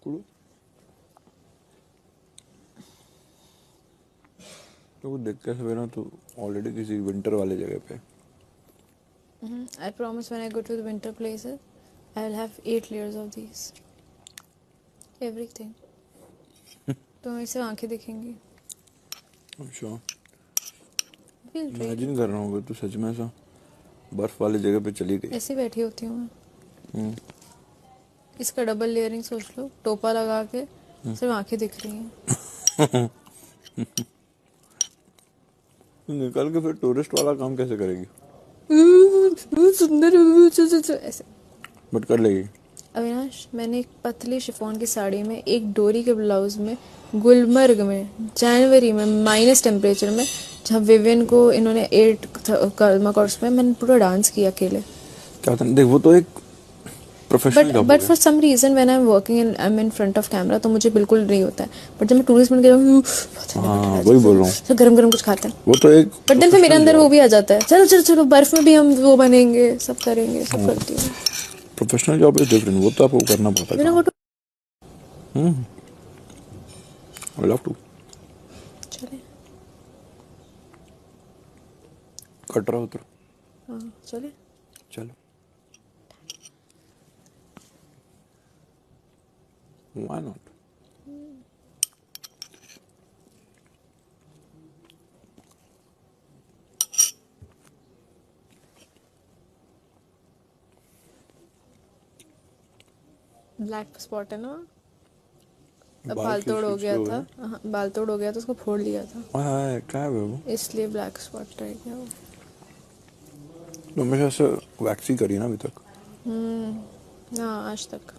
कुड़ू तो देख के सवेरा तो ऑलरेडी किसी विंटर वाले जगह पे। I promise when I go to the winter places, I will have 8 layers of these. Everything. तो मेरे से आंखें दिखेंगी. अच्छा Feel great. इमेजिन कर रहा हूँ तू सच में ऐसा बर्फ वाली जगह पे चली गई। ऐसे बैठी होती हूँ मैं. इसका डबल लेयरिंग सोच लो, टोपा लगा के सिर्फ आंखें दिख रही हैं. निकल के फिर टूरिस्ट वाला काम कैसे करेगी? सुंदर ऐसे. बट कर लेगी। अविनाश, मैंने एक पतली शिफॉन की साड़ी में, एक डोरी के ब्लाउज में, गुलमर्ग में, जनवरी में, माइनस टेम्परेचर में, जहाँ विवियन को इन्होंने 8 कर्मा कोर्स में, मैंने पूरा डांस किया अकेले. क्या था देख, वो तो एक professional job but for some reason when I am working in I am in front of camera तो मुझे बिल्कुल नहीं होता है. बट जब मैं टूरिस्ट बन के हाँ वही बोल रहा हूँ, तो गरम गरम कुछ खाते हैं. वो तो एक बट देन फिर मेरे अंदर वो भी आ जाता है, चलो चलो चलो बर्फ में भी हम वो बनेंगे, सब करेंगे, सब करती हूँ. प्रोफेशनल जॉब इज डिफरेंट, वो तो आपको करना पड़ता है. I love to. चले. कट रहा उतर. हाँ चले. चलो. Why not? ब्लैक स्पॉट है ना. अब बाल बाल तोड़ हो खींच गया के था. हाँ, बाल तोड़ हो गया था, उसको फोड़ लिया था, क्या है वो? इसलिए ब्लैक स्पॉट रह गया वो. तो हमेशा से वैक्स ही करी ना अभी तक. हाँ आज तक.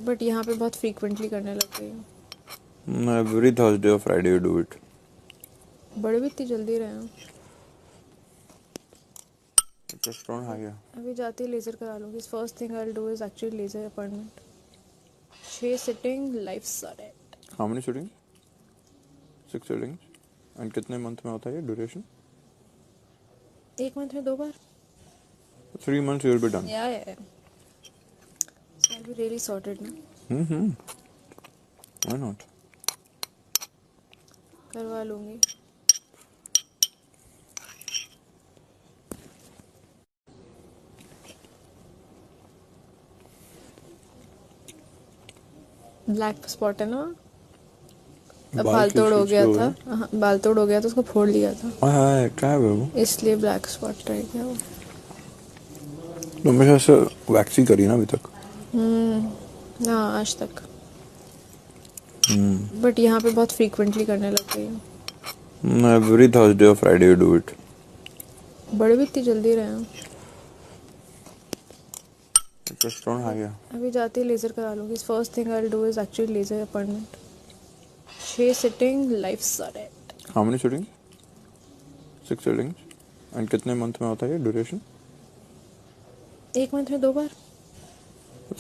बट यहाँ पे बहुत फ्रीक्वेंटली करने लग गई हूँ. एवरी थर्सडे और फ्राइडे यू डू इट. बड़े भी इतनी जल्दी रहे हैं. रेस्टोरेंट आ गया. अभी जाती है लेज़र करा लूँगी. First thing I will do is actually laser appointment. 6 sitting life sorted. How many shooting? 6 shootings. And कितने मंथ में होता है ये ड्यूरेशन? 1 मंथ में 2 बार. 3 months you will be done. Yeah. So I'll be really sorted now. Why not? करवा लूँगी. Black spot है ना. अब बाल तोड़ हो गया था. हाँ, बाल तोड़ हो गया था, उसको फोड़ लिया था, क्या है वो? इसलिए ब्लैक स्पॉट रह गया वो. तो हमेशा से वैक्स ही करी ना अभी तक. हाँ आज तक. बट यहाँ पे बहुत फ्रीक्वेंटली करने लग गई हूँ. एवरी थर्सडे और फ्राइडे यू डू इट. बड़े भी इतनी जल्दी रहे हैं. रेस्टोरेंट आ गया. अभी जाती है लेज़र करा लूँगी. First thing I will do is actually laser appointment. 6 sitting life sorted. How many shooting? 6 shootings. And कितने मंथ में होता है ये ड्यूरेशन? 1 मंथ में 2 बार.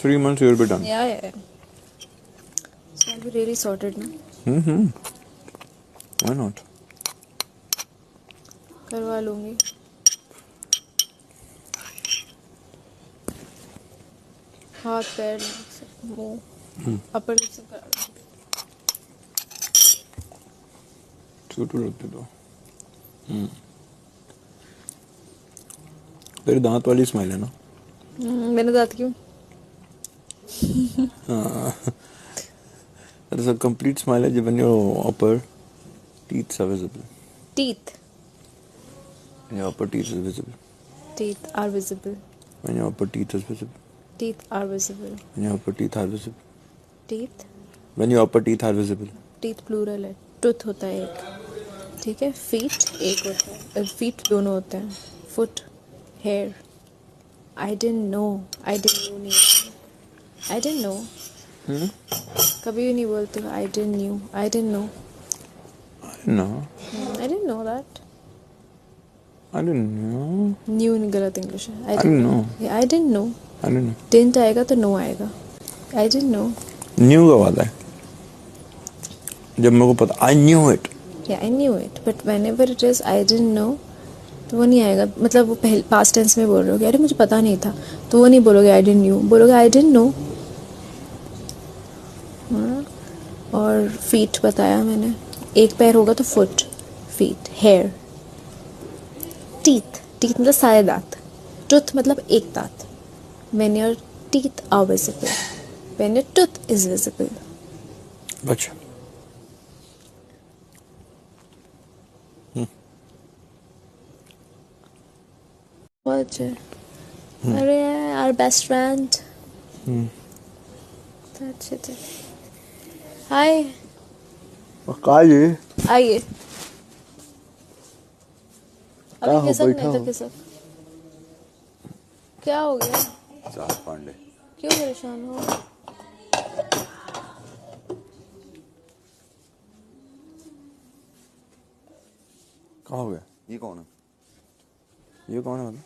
3 months you will be done. Yeah. So I'll be really sorted now. Why not? करवा लूँगी. हाथ पैर मुँह अपर लिप सब करा लूँगी. छोटू लगते तो. तेरी दांत वाली स्माइल है ना. मैंने दांत क्यों? That is a complete smile when your upper teeth are visible. Teeth. When your upper teeth is visible. Teeth are visible. When your upper teeth is visible. Teeth are visible. When your upper teeth are visible. Teeth. When your upper teeth are visible. Teeth plural है. Tooth होता है एक. ठीक है. Feet एक होता है. Feet दोनों होते हैं. Foot, hair. I didn't know. नहीं. I didn't know. कभी भी नहीं बोलते I didn't know. I didn't know. I didn't know that. I didn't know. New गलत इंग्लिश है. I didn't know. Yeah, I didn't know. I didn't know. Didn't आएगा तो no आएगा. I didn't know. Knew का वाला है. जब मेरे को पता I knew it. Yeah, I knew it. But whenever it is I didn't know, तो वो नहीं आएगा. मतलब वो पहले पास्ट टेंस में बोल रहे हो, अरे मुझे पता नहीं था, तो वो नहीं बोलोगे I didn't knew, बोलोगे I didn't know. और फीट बताया मैंने, एक पैर होगा तो foot, feet, hair, teeth, teeth मतलब सारे दांत, टूथ मतलब एक दांत, when your teeth are visible, when your tooth is visible. अच्छा What? अरे our best friend. That's it. Hi. कहाँ ये आइए. अभी कहाँ हो, खिसक बैठा नहीं तो हो? खिसक. क्या हो गया? चार पांडे क्यों परेशान हो? कहाँ हो गया? ये कौन है? ये कौन है मतलब?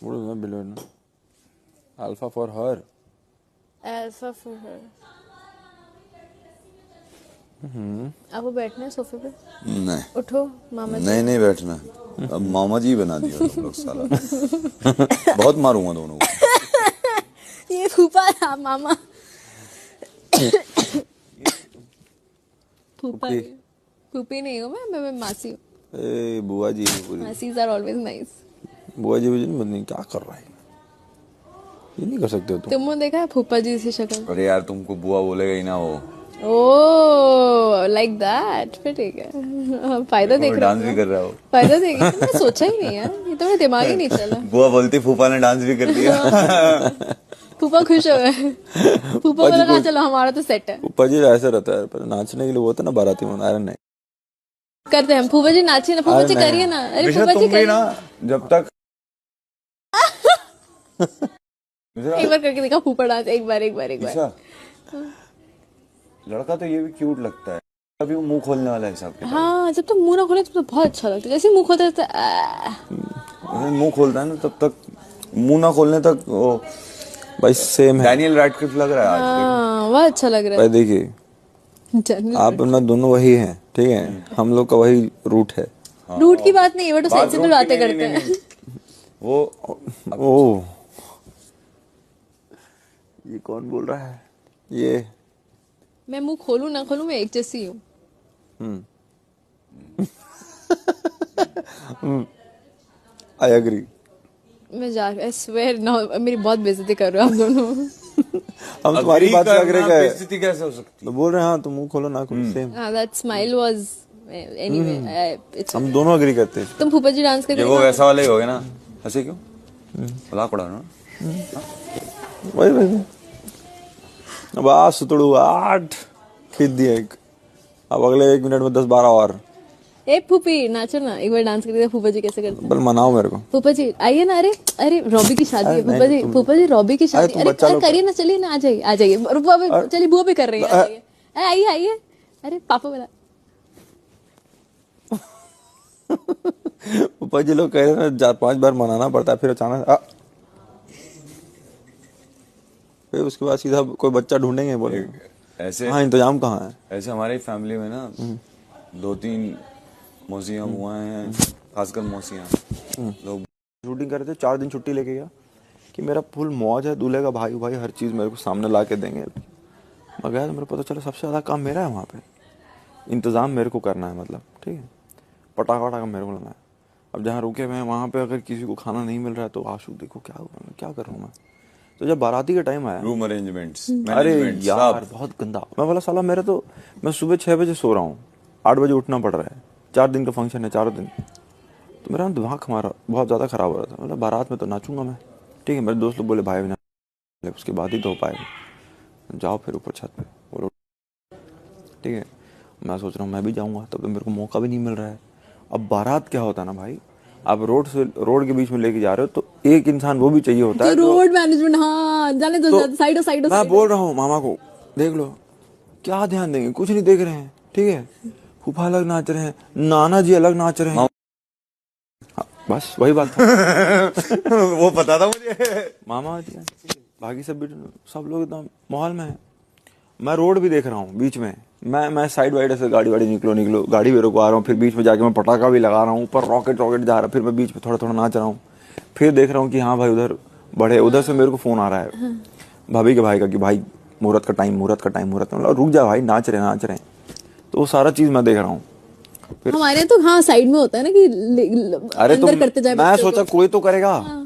बोलो ना बिलो ना. Alpha for her. Alpha for her. आपको बैठना है सोफे पे? नहीं उठो मामा जी. नहीं नहीं बैठना है। अब मामा जी बना दिया तुम लोग साला। बहुत मारूंगा दोनों को। ये फूफा था मामा. फूफा फूफी. फूफी नहीं हूँ मैं मासी हूँ. ए बुआ जी पूरी. मासीज आर ऑलवेज नाइस. बुआ जी नहीं क्या कर रहा है? ये नहीं कर सकते हो तुम. तुमने देखा है फूफा जी से शक्ल? अरे यार तुमको बुआ बोलेगा ही ना वो। Oh like that. फिर ठीक है. फायदा देख रहे डांस भी कर रहा हो। फायदा देख रहे. मैंने सोचा ही नहीं यार, ये तो मेरे दिमाग ही नहीं चला. बुआ बोलती फूफा ने डांस भी कर दिया। फूफा खुश हो गए. फूफा को लगा चलो हमारा तो सेट है. ऊपर जी ऐसा रहता है पर नाचने के लिए वो होता है ना बाराती में. अरे नहीं करते हैं हम. फूफा जी नाचिए ना. फूफा जी करिए ना. अरे विशा फूफा जी तुम भी करिए ना जब तक एक बार करके देखा फूफा डांस. एक बार विशा, लड़का तो ये भी क्यूट लगता है, अभी वो मुंह खोलने वाला है हिसाब के। हाँ जब तक मुंह ना खोले तब तो बहुत अच्छा लगता है. जैसे मुंह खोलता है तो मुंह खोलता है ना तब तक, मुंह ना खोलने तक वो भाई सेम है. डैनियल रैडक्लिफ लग रहा है आज। हाँ बहुत अच्छा लग रहा भाई देखिए है. आप ना दोनों वही हैं ठीक है. हम लोग का वही रूट है. रूट की बात नहीं, वो तो सेंसिबल बात बातें नहीं, करते नहीं, हैं. नहीं। वो ओ ये कौन बोल रहा है? ये मैं मुंह खोलूं ना खोलूं मैं एक जैसी हूँ. I agree. मैं जा आई स्वेयर ना मेरी बहुत बेइज्जती कर रहे हो आप दोनों. हम तुम्हारी बात से एग्री गए स्थिति कैसे हो सकती तो बोल रहे हैं हाँ तुम मुंह खोलो ना खोलो same. That smile was anyway. हम दोनों एग्री करते हैं. तुम फूफा जी डांस है? ये करके वो वैसा वाला ही हो गया ना, ऐसे क्यों मजाक उड़ा रहा वही वही अब आज सुतड़ू 8 खींच दिया एक. अब अगले 1 मिनट में 10-12 और. ए फूफी नाचो ना एक बार. डांस करके देखो फूफा जी कैसे करते हैं. बल मनाओ मेरे को. फूफा जी आइए ना. अरे अरे रॉबी की शादी है अरे फूफा जी. नहीं, तुम- फूफा जी रॉबी की शादी. तुम अरे बच्चा लोग- करिए ना. चलिए ना. आ जाइए आ जाइए. बुआ भी चलिए. बुआ भी कर रही है. आ जाइए. अरे आइए आइए. अरे पापा बोला ऊपर जी लोग कह रहे हैं 4-5 बार मनाना पड़ता है फिर अचानक फिर उसके बाद सीधा कोई बच्चा ढूंढेंगे बोले है। ऐसे हाँ इंतजाम कहाँ है. ऐसे हमारी फैमिली में ना 2-3 मौसियाँ बुआ हैं, खासकर मौसियाँ लोग शूटिंग कर रहे थे 4 दिन छुट्टी लेके गया कि मेरा फुल मौज है. दूल्हे का भाई भाई हर चीज़ मेरे को सामने ला के देंगे. मैं गया तो मेरे को पता चला सबसे ज़्यादा काम मेरा है वहाँ पे. इंतज़ाम मेरे को करना है मतलब ठीक है. पटाखा वटाखा मेरे को लाना है. अब जहाँ रुके हुए हैं वहाँ पे अगर किसी को खाना नहीं मिल रहा है तो आशू देखो क्या होगा मैं क्या कर रहा हूँ मैं. तो जब बाराती का टाइम आया रूम अरेंजमेंट्स, अरे यार बहुत गंदा. मैं बोला साला मेरा तो मैं सुबह 6 बजे सो रहा हूँ 8 बजे उठना पड़ रहा है. 4 दिन का फंक्शन है 4 दिन. तो मेरा दिमाग हमारा बहुत ज़्यादा ख़राब हो रहा था. मतलब बारात में तो नाचूंगा मैं ठीक है. मेरे दोस्त लोग बोले भाई ना उसके बाद ही तो हो पाएगा. जाओ फिर ऊपर छत पे बोलो ठीक है. मैं सोच रहा हूँ मैं भी जाऊँगा तब तो मेरे को मौका भी नहीं मिल रहा है. अब बारात क्या होता है ना भाई, आप रोड के बीच में लेके जा रहे हो तो एक इंसान वो भी चाहिए होता है. Road management. हाँ जाने दो. साइड साइड मैं बोल रहा हूँ मामा को देख लो क्या ध्यान देंगे, कुछ नहीं देख रहे हैं ठीक है. फूफा अलग नाच रहे हैं, नाना जी अलग नाच रहे हैं. हाँ, बस वही बात था. वो पता था मुझे. मामा जी बाकी सब लोग एकदम माहौल में है. मैं रोड भी देख रहा हूँ बीच में. मैं साइड वाइड से गाड़ी निकलो गाड़ी भी रुकवा रहा हूँ. फिर बीच में जाके मैं पटाखा भी लगा रहा हूँ. ऊपर रॉकेट जा रहा. फिर मैं बीच में थोड़ा थोड़ा नाच रहा हूँ. फिर देख रहा हूँ कि हाँ भाई उधर बढ़े. उधर से मेरे को फोन आ रहा है भाभी के भाई का कि भाई मुहूर्त का टाइम, मुहूर्त का टाइम, मुहूर्त, मतलब रुक जा भाई, नाच रहे हैं। तो वो सारा चीज मैं देख रहा हूँ। हमारे तो हाँ साइड में होता है ना कि अरे अंदर करते जाए मैं बच्चों सोचा को। कोई तो करेगा।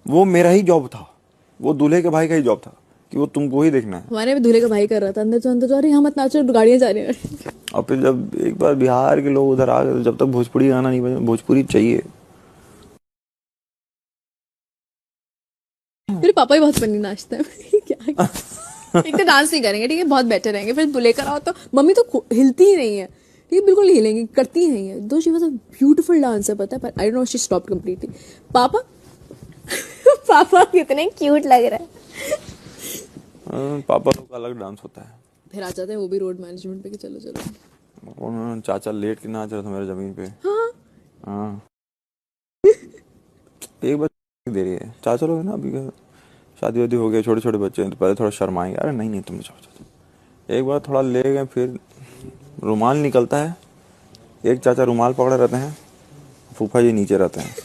वो मेरा ही जॉब था, वो दूल्हे के भाई का ही जॉब था कि वो तुमको ही देखना है। हमारे भी दूल्हे का भाई कर रहा था, अंदर जा रही, यहाँ मत नाचो, गाड़ियां जा रही हैं। और फिर जब एक बार बिहार के लोग उधर आ गए, जब तक भोजपुरी गाना नहीं बजे, भोजपुरी चाहिए। मेरे पापा भी बहुत फनी नाचते हैं। क्या एक तो डांस नहीं करेंगे, ठीक है, बहुत बेटर रहेंगे, फिर लेकर आओ तो मम्मी तो हिलती ही नहीं है, ठीक है, बिल्कुल नहीं हिलेंगी, करती ही नहीं है। दो she was a beautiful dancer, पता है, पर I don't know she stopped completely. पापा पापा कितने क्यूट लग रहे हैं। पापा लोग का अलग डांस होता है। फिर आ जाते हैं वो भी रोड मैनेजमेंट पे कि चलो चलो। और चाचा लेट के नाच रहा था मेरे जमीन पे। हाँ हाँ एक बार दे रही है, चाचा लोग है ना, अभी शादी वादी हो गया, छोटे छोटे बच्चे हैं, तो पहले थोड़ा शर्माएंगे, अरे नहीं तुम जाओ जाओ। एक बार थोड़ा ले गए, फिर रुमाल निकलता है, एक चाचा रुमाल पकड़े रहते हैं, फूफा जी नीचे रहते हैं।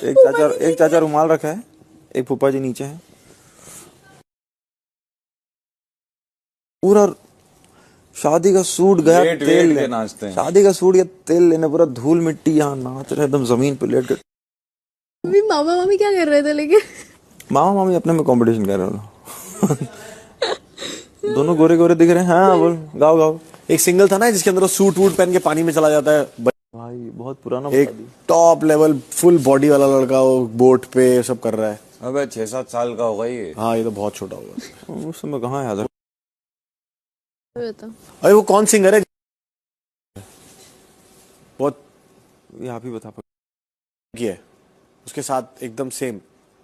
एक चाचा रुमाल रखा है, एक फूफा जी नीचे हैं। पूरा शादी का सूट गया लेट तेल वेट के ले, नाचते हैं। शादी का सूट गया तेल लेने, पूरा धूल मिट्टी, यहाँ नाच रहे एकदम जमीन पे लेट कर। अभी मामा मामी क्या कर रहे थे लेकिन? मामा मामी अपने में कंपटीशन कर रहे हो। दोनों गोरे गोरे दिख रहे हैं। हाँ बोल, गाओ गाओ। एक सिंगल था ना जिसके अंदर वो सूट वूट पहन के पानी में चला जाता है, भाई बहुत पुराना एक बता दी। टॉप लेवल फुल बॉडी वाला लड़का वो बोट पे सब कर रहा है। अबे 6-7 साल का होगा ये। हाँ ये तो बहुत छोटा होगा। उस समय कहाँ याद है। अरे वो कौन सिंगर है? बहुत ये आप ही बता पाओ। की है उसके साथ एकदम same,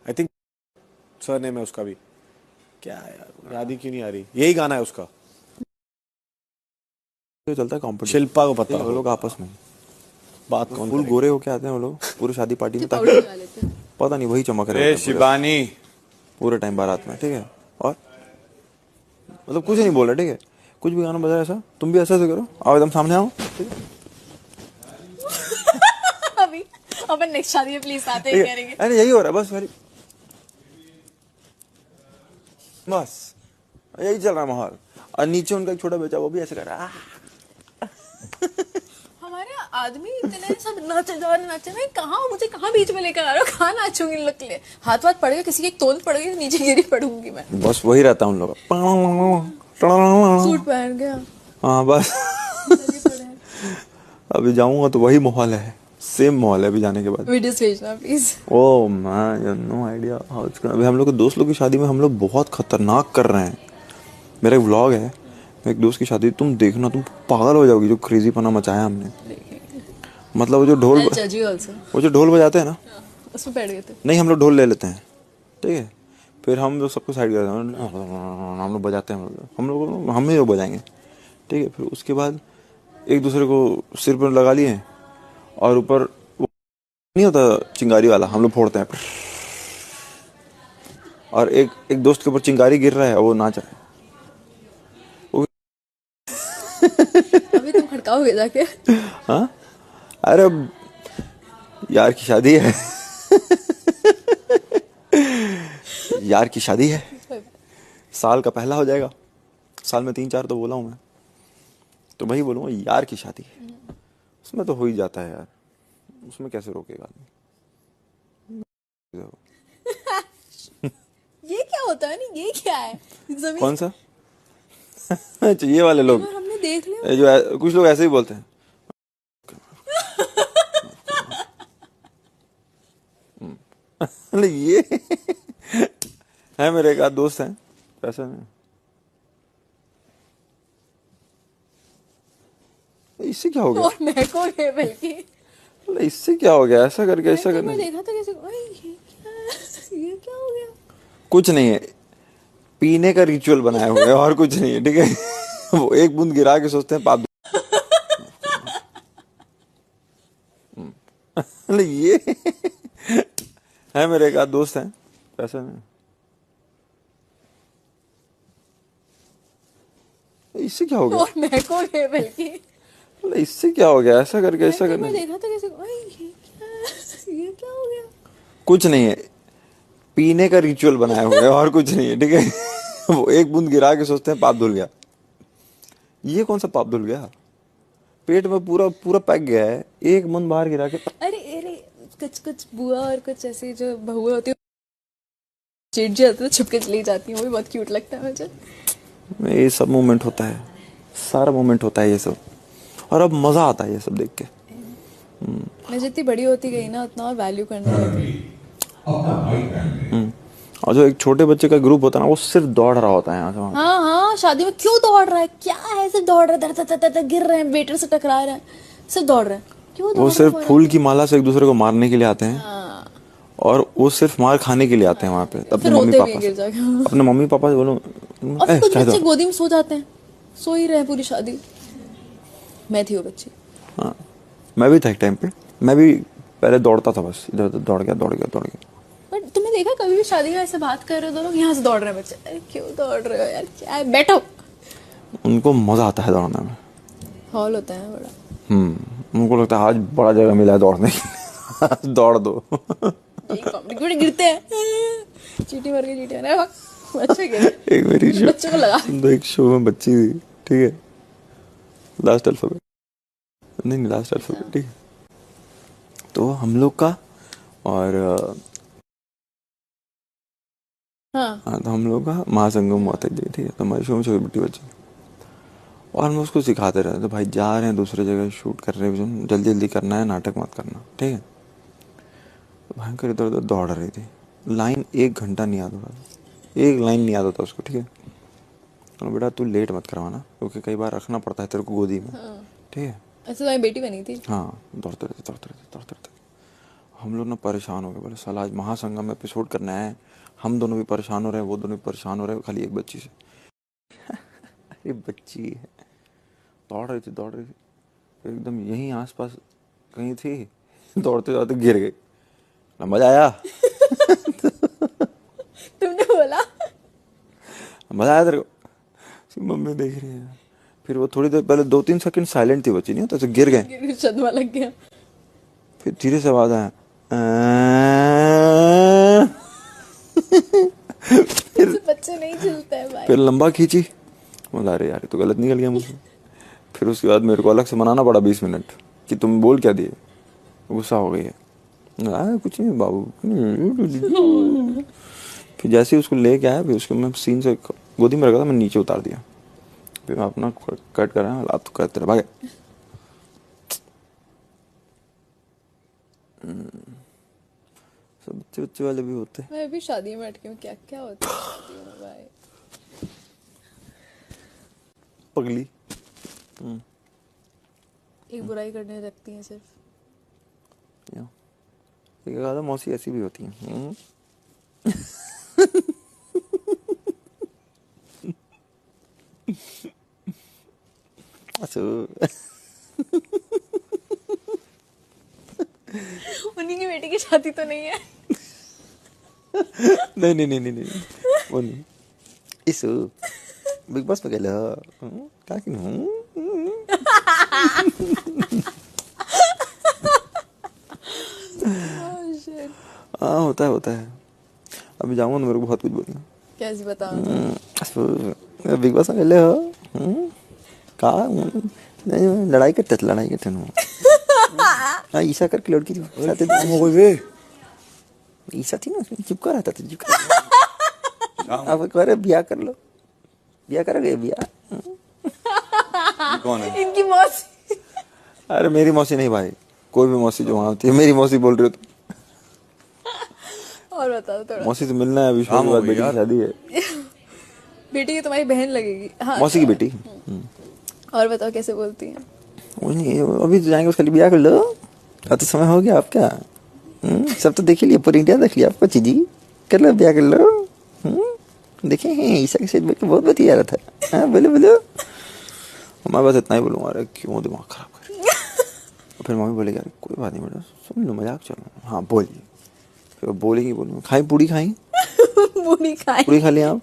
I think sir name है उसका भी, क्या है यार, याद ही क्यों नहीं आ रही। यही गाना है उसका। ये चलता है कंपटीशन। शिल्पा को पता वो हो लोग आपस में बात कौन फुल करेगा? गोरे होके आते हैं वो लोग पूरे शादी पार्टी में, पाउडर लगा लेते हैं। पता नहीं वही चमक रहे ए होते हैं शिबानी, पूरे टाइम बारात में, ठीक है। और मतलब कुछ नहीं बोल रहे, ठीक है, कुछ भी गाना बजा रहा है ऐसा, तुम भी ऐसा करो, आओ एकदम सामने आओ, ठीक है? अभी अपन नेक्स्ट शादी में प्लीज आते ठीक ही है? करेंगे। अरे यही हो रहा है बस बस यही चल रहा है माहौल। और नीचे उनका एक छोटा बच्चा, वो भी ऐसे कर रहा है। हमारे आदमी इतने सब नाचे जा रहे, नाचे, मैं कहाँ, मुझे कहाँ बीच में लेकर आ रहे हो, कहाँ नाचूंगी लोग के लिए? हाथ वाथ पड़ गया, किसी की एक तोंद पड़ गई तो नीचे गिरी पड़ूंगी मैं। बस वही रहता है उन लोग का। सूट पहन गया। हाँ बस अभी जाऊंगा तो वही माहौल है, सेम माहौल है अभी जाने के बाद। वीडियोस भेजना please. Oh man, no idea how it's gonna. अभी हम लोग के दोस्त लोग की शादी में हम लोग बहुत खतरनाक कर रहे हैं। मेरा एक व्लॉग है, मेरे एक दोस्त की शादी, तुम देखना, तुम पागल हो जाओगी जो क्रेजी पना मचाया हमने। मतलब वो जो ढोल, जज यू आल्सो। वो जो ढोल बजाते हैं ना, उसमें बैठ गए थे। नहीं हम लोग ढोल ले लेते हैं, ठीक है, फिर हम लोग सबको साइड करते हैं, हम लोग बजाते हैं, हम ही लोग बजाएंगे, ठीक है। फिर उसके बाद एक दूसरे को सिर पर लगा लिए, और ऊपर वो नहीं होता चिंगारी वाला, हम लोग फोड़ते हैं, और एक दोस्त के ऊपर चिंगारी गिर रहा है और वो नाच रहा है। अभी तुम खड़काओगे जाके? हाँ अरे अब यार की शादी है। यार की शादी है, साल का पहला हो जाएगा, साल में 3-4 तो बोला हूँ मैं, तो वही बोलूँगा यार की शादी है, उसमें तो हो ही जाता है यार, उसमें कैसे रोकेगा आदमी। ये क्या होता है? नहीं ये क्या है? जमीन कौन सा? अच्छा ये वाले लोग, हमने देख लिया। ये जो कुछ लोग ऐसे ही बोलते हैं। मतलब ये है, मेरे एक आध दोस्त हैं ऐसा नहीं, इससे क्या हो गया? और मैं को है बल्कि मतलब इससे क्या हो गया, ऐसा करके ऐसा मैं करने। देखा था कैसे, ओए ये क्या हो गया? कुछ नहीं है, पीने का रिचुअल बनाए हुए हैं और कुछ नहीं है, ठीक है। वो एक बूंद गिरा के सोचते हैं पाप। मतलब ये है, मेरे एक आध दोस्त हैं ऐसा नहीं, इससे क्या हो गया? और मैं को है बल्कि मतलब इससे क्या हो गया, ऐसा करके ऐसा मैं करने। देखा था कैसे, ओए ये क्या हो गया? कुछ नहीं है, पीने का रिचुअल बनाए हुए हैं और कुछ नहीं है, ठीक है। वो एक बूंद गिरा के सोचते हैं पाप धुल गया। ये कौन सा पाप धुल गया? पेट में पूरा पूरा पैक गया है, एक बूंद बाहर गिरा के। अरे अरे कुछ कुछ बुआ और कुछ ऐसी जो बहुएं होती है चिढ़ जाती है, छुप के चली जाती है, वो भी बहुत क्यूट लगता है मुझे। ये सब मोमेंट होता है, सारा मोमेंट होता है ये सब, और अब मजा आता है ये सब देख के। मैं जितनी बड़ी होती गई ना उतना और वैल्यू करने लगी। और जो एक छोटे बच्चे का ग्रुप होता है ना, वो सिर्फ दौड़ रहा होता है यहाँ से वहाँ। हाँ हाँ, शादी में क्यों दौड़ रहा है, क्या है, सिर्फ दौड़ रहा है, दर दर दर दर गिर रहे हैं, वेटर से टकरा रहे हैं, सिर्फ दौड़ रहे हैं, क्यों दौड़ वो रहे सिर्फ हैं? फूल की माला से एक दूसरे को मारने के लिए आते हैं, हाँ, और वो सिर्फ मार खाने के लिए आते हैं वहाँ पे अपने फिर मम्मी रोते भी पापा गिर से। जाके। अपने मम्मी पापा से बोलो, और फिर "ए, कुछ चाय दो।" बच्चे गोदी में सो जाते हैं, सो ही रहे पूरी शादी। मैं थी वो बच्ची। हाँ, मैं भी था एक टाइम पे, मैं भी पहले दौड़ता था, बस इधर उधर दौड़ गया दौड़ गया दौड़ गया। बट तुमने देखा कभी भी शादी में ऐसे बात कर रहे हो, दोनों यहाँ से दौड़ रहे हैं बच्चे, अरे क्यों दौड़ रहे हो यार, क्या है, बैठो। उनको मजा आता है दौड़ने में। हॉल होता है बड़ा। उनको लगता है आज बड़ा जगह मिला है दौड़ने के लिए, आज दौड़ दो। कॉम्प्लिकेटेड गिरते हैं, चीटी मार के चीटी, अरे वाह, अच्छे गिरे। एक मेरी शो, बच्चों को लगा तो एक शो में बच्ची थी, ठीक है, लास्ट अल्फाबेट, नहीं लास्ट अल्फाबेट, ठीक है, तो हम लोग का, और हाँ हाँ, तो हम लोग का महासंगम हुआ था, ठीक है, तो हमारे शो में छोटी बच्ची बच्ची, और हम उसको सिखाते रहे, तो भाई जा रहे हैं दूसरे जगह शूट कर रहे हैं, जल्दी जल्दी करना है, नाटक मत करना, ठीक है। तो भयंकर इधर उधर दौड़ रही थी, लाइन 1 घंटा नहीं याद हो रहा, एक लाइन नहीं याद होता उसको, ठीक है। और बेटा तू लेट मत करवाना, क्योंकि कई बार रखना पड़ता है तेरे को गोदी में, ठीक है। ऐसे तुम्हारी बेटी बनी थी। हाँ, दौड़ते रहते दौड़ते रहते दौड़ते रहते। हम लोग ना परेशान हो गए, बोले साला आज महासंगम में एपिसोड करना है, हम दोनों भी परेशान हो रहे हैं, वो दोनों भी परेशान हो रहे हैं, खाली एक बच्ची से। अरे बच्ची है, दौड़ रही थी फिर एकदम यहीं आसपास कहीं थी, दौड़ते दौड़ते गिर गई। ना मजा आया? तुमने बोला मजा आया तेरे को? मम्मी देख रही है, फिर वो थोड़ी देर पहले 2-3 सेकंड साइलेंट थी बच्ची, नहीं होता, तो गिर गए, गिर के सदमा लग गया। फिर धीरे से आवाज आया, ऐसे बच्चे नहीं झूलते हैं भाई। फिर लंबा खींची, बोला अरे यार ये तो गलत निकल गया मुझसे। फिर उसके बाद मेरे को अलग से मनाना पड़ा 20 मिनट कि तुम बोल क्या दिए, गुस्सा हो गई है। कुछ नहीं बाबू। फिर जैसे ही उसको लेके आया, फिर उसको मैं सीन से गोदी में रखा था, मैं नीचे उतार दिया, फिर मैं अपना कट कर रहा आप तो करते रहे, भागे। सब बच्चे बच्चे वाले भी होते हैं। मैं भी शादी में अटकी हूँ, क्या क्या होता है शादियों में भाई। पगली। एक बुराई करने लगती है सिर्फ। एक आधा मौसी ऐसी भी होती हैं। अच्छा, उन्हीं की बेटी की शादी तो नहीं है। नहीं नहीं नहीं नहीं नहीं, वो नहीं। इस बिग बॉस में गेला का कि हाँ, होता है। अभी जाऊंगा ना, मेरे को बहुत कुछ बोलना। कैसे बताऊं? बिग बॉस में गेले हो का लड़ाई करते थे हाँ, ईशा करके लड़की थी साथ में, हो गई ईशा थी ना, चुप कर रहता था, चुप कर। अब करे ब्याह कर लो, ब्याह करोगे ब्याह। कौन है? इनकी मौसी। अरे मेरी मौसी नहीं भाई, कोई भी मौसी जो वहाँ होती है, मेरी मौसी बोल रही हो तुम। और बताओ थोड़ा। मौसी से मिलना है अभी, शाम हो बाद गई बेटी की यार। शादी है, बेटी की तुम्हारी बहन लगेगी। हाँ, मौसी की बेटी। और बताओ कैसे बोलती हैं? वो नहीं, अभी तो जाएंगे, उसके लिए ब्याह कर लो, अब तो समय हो गया आपका। सब तो देख ही लिया, पूरी इंडिया देख लिया आपको, चीजी कर लो, ब्याह कर लो। देखे हैं ईशा के साथ बैठ के बहुत बतिया रहा था। हाँ बोलो बोलो, मैं बस इतना ही बोलूँगा, अरे क्यों दिमाग खराब कर। फिर मम्मी बोलेगी यार कोई बात नहीं बेटा, सुन लो, मजाक चलो। हाँ बोलिए, फिर बोलेगी, बोलूँगा खाई पूड़ी, खाई पूरी खाई। पूड़ी खा लिया आप?